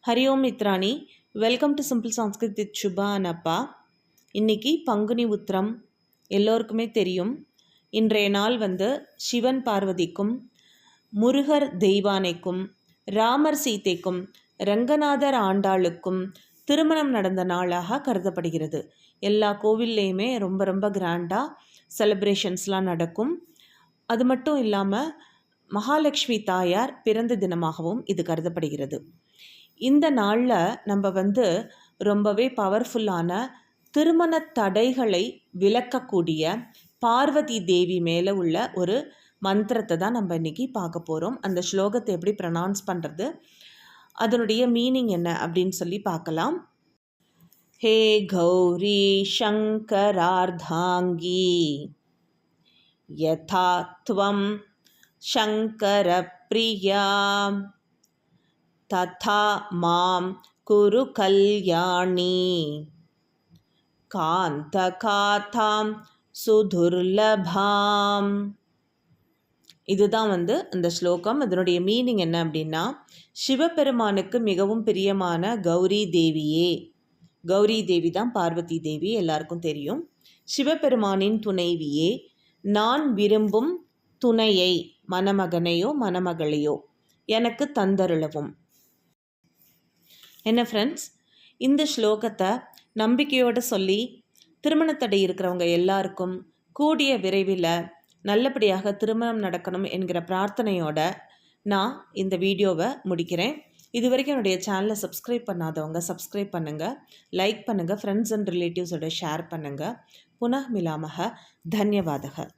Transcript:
ஹரி ஓம் மித்ராணி, welcome to simple Sanskrit with Subha and அப்பா. இன்றைக்கி பங்குனி உத்திரம் எல்லோருக்குமே தெரியும். இன்றைய நாள் சிவன் பார்வதிக்கும், முருகர் தெய்வானைக்கும், ராமர் சீதைக்கும், ரங்கநாதர் ஆண்டாளுக்கும் திருமணம் நடந்த நாளாக கருதப்படுகிறது. எல்லா கோவில்லையுமே ரொம்ப ரொம்ப கிராண்டாக செலிப்ரேஷன்ஸ்லாம் நடக்கும். அது மட்டும் இல்லாமல் மகாலட்சுமி தாயார் பிறந்த தினமாகவும் இது கருதப்படுகிறது. இந்த நாளில் நம்ம ரொம்பவே பவர்ஃபுல்லான திருமண தடைகளை விளக்கக்கூடிய பார்வதி தேவி மேலே உள்ள ஒரு மந்திரத்தை தான் நம்ம இன்றைக்கி பார்க்க போகிறோம். அந்த ஸ்லோகத்தை எப்படி ப்ரொனவுன்ஸ் பண்ணுறது, அதனுடைய மீனிங் என்ன அப்படின்னு சொல்லி பார்க்கலாம். ஹே கௌரி சங்கரார்த்தாங்கி யதா த்வம் சங்கர பிரியா ததா மாம் குரு கல்யாணி காந்தகாதாம் சுதுர்லபாம். இதுதான் அந்த ஸ்லோகம். அதனுடைய மீனிங் என்ன அப்படின்னா, சிவபெருமானுக்கு மிகவும் பிரியமான கௌரி தேவியே, கௌரி தேவி தான் பார்வதி தேவி, எல்லாருக்கும் தெரியும். சிவபெருமானின் துணைவியே, நான் விரும்பும் துணையை, மணமகனையோ மணமகளையோ எனக்கு தந்தருளவும். என்ன ஃப்ரெண்ட்ஸ், இந்த ஸ்லோகத்தை நம்பிக்கையோடு சொல்லி திருமணத்தடை இருக்கிறவங்க எல்லாருக்கும் கூடிய விரைவில் நல்லபடியாக திருமணம் நடக்கணும் என்கிற பிரார்த்தனையோட நான் இந்த வீடியோவை முடிக்கிறேன். இது வரைக்கும் என்னுடைய சேனலை சப்ஸ்கிரைப் பண்ணாதவங்க சப்ஸ்கிரைப் பண்ணுங்கள், லைக் பண்ணுங்கள், ஃப்ரெண்ட்ஸ் அண்ட் ரிலேட்டிவ்ஸோட ஷேர் பண்ணுங்கள். புனः மிலாமக. தன்யவாதக.